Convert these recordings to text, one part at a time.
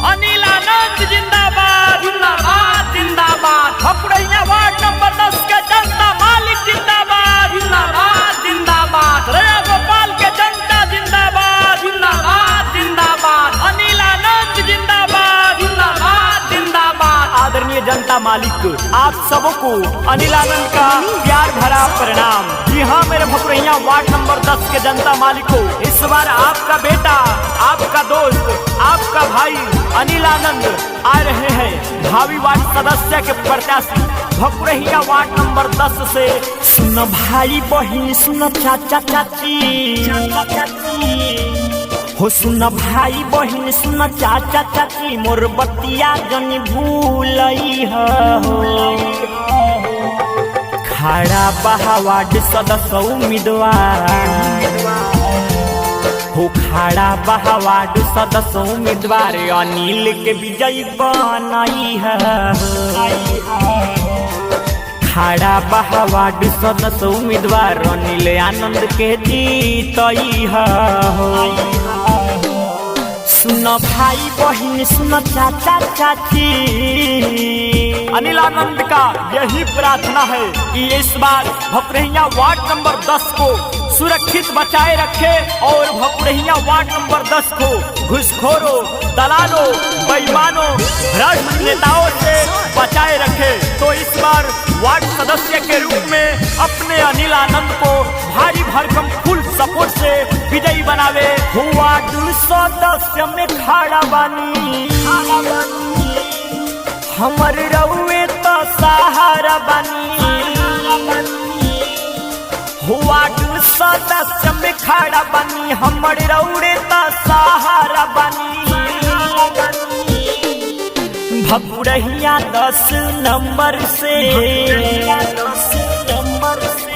अनिल आनंद जिंदाबाद जिंदाबाद जिंदाबाद। भकुरैया वार्ड नंबर 10 के जनता मालिक जिंदाबाद जिंदाबाद जिंदाबाद। रया गोपाल के जनता जिंदाबाद जिंदाबाद जिंदाबाद। अनिल आनंद जिंदाबाद जिंदाबाद जिंदाबाद। आदरणीय जनता मालिक, आप सबको अनिल आनंद का प्यार भरा प्रणाम। जी हाँ मेरे भकुरैया वार्ड नंबर 10 के जनता मालिकों, इस बार आपका बेटा, आपका दोस्त, आपका भाई अनिल आनंद आ रहे हैं भावी वार्ड सदस्य के प्रत्याशी भकुरैया वार्ड नंबर 10 से। सुन भाई बहिन, सुन चाचा चाची हो, सुन भाई बहिन, सुन चाचा चाची, मोर बतिया जन भूलई हो। खड़ा बहा वार्ड सदस्य उम्मीदवार हो, खड़ा बहा वार्ड सदस्य उम्मीदवार अनिल के विजयी बनाई है। खड़ा बहा वार्ड सदस्य उम्मीदवार अनिल आनंद के जीतई है। सुन भाई बहिन, सुन चाचा चाची, अनिल आनंद का यही प्रार्थना है कि इस बार भकुरैया वार्ड नंबर 10 को सुरक्षित बचाए रखे और भकुरैया वार्ड नंबर 10 को घुसखोरों, दलालों, बेईमानों, भ्रष्ट नेताओं से बचाए रखे। तो इस बार वार्ड सदस्य के रूप में अपने अनिल आनंद को भारी भरकम फुल सपोर्ट से विजयी बनावे। वार्ड सदस्य में खड़ा बानी, हमर रउए तो सहारा बानी। वार्ड सदस्य में खड़ा बानी, हमर रउए तो सहारा बानी। भकुरैया 10 नंबर से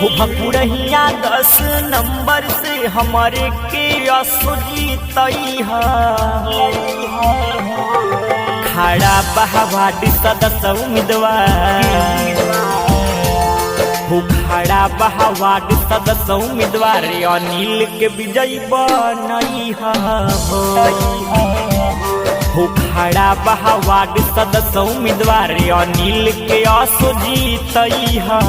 हो, भकुरैया 10 नंबर से हमारे के असुजीतई है। खड़ा बहा वार्ड सदस्य उम्मीदवार हो, खड़ा बहा वार्ड सदस्य उम्मीदवार अनिल के विजयी बनई हो। खड़ा बहा वार्ड सदस्य उम्मीदवार अनिल के असुजीतई हो।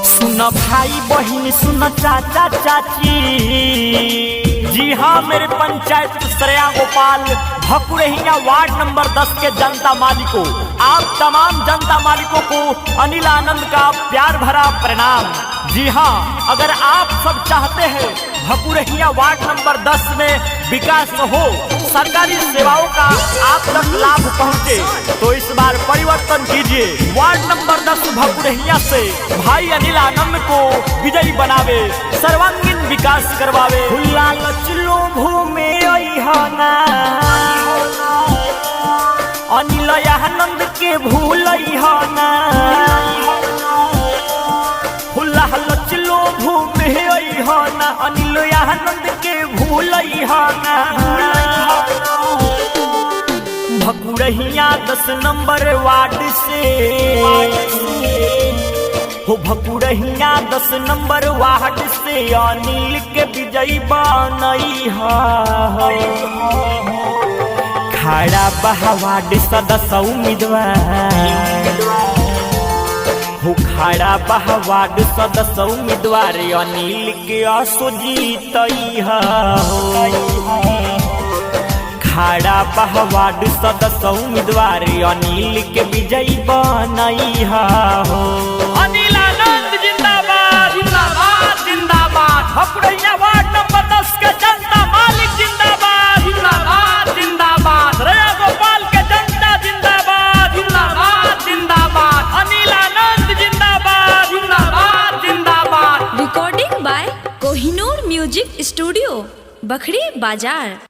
सुन भाई बहिन, सुन चाचा चाची, जी हाँ मेरे पंचायत रया गोपाल भकुरैया वार्ड नंबर 10 के जनता मालिकों, आप तमाम जनता मालिकों को अनिल आनंद का प्यार भरा प्रणाम। जी हाँ, अगर आप सब चाहते हैं भकुरैया वार्ड नंबर 10 में विकास हो, सरकारी सेवाओं का आप तक लाभ पहुँचे, तो इस बार परिवर्तन कीजिए। वार्ड नंबर 10 भकुरैया से भाई अनिल आनंद को विजयी बनावे, सर्वांगीण विकास करवावे। लालच लोभों में अइहना अनिल आनंद के भूलई ना। लालच लोभों में अइहना अनिल आनंद के भूलई ना। भकुरैया 10 नंबर वार्ड से हो, भकुरैया 10 नंबर वार्ड से अनिल के विजयी बनई है। खड़ा बहा वार्ड सदस्य उम्मीदवार हो, खड़ा बहा वार्ड सदस्य उम्मीदवार अनिल के असुजीतई है। खड़ा बहा वार्ड सदस्य उम्मीदवार अनिल के विजयी बनई है। अनिल आनंद जिंदाबाद जिंदाबाद जिंदाबाद। भकुरैया वार्ड नंबर 10 के जनता मालिक जिंदाबाद जिंदाबाद जिंदाबाद। रया गोपाल के जनता जिंदाबाद जिंदाबाद जिंदाबाद। अनिल आनंद जिंदाबाद जिंदाबाद जिंदाबाद। Recording by Kohinoor music studio, Bakhri बाजार।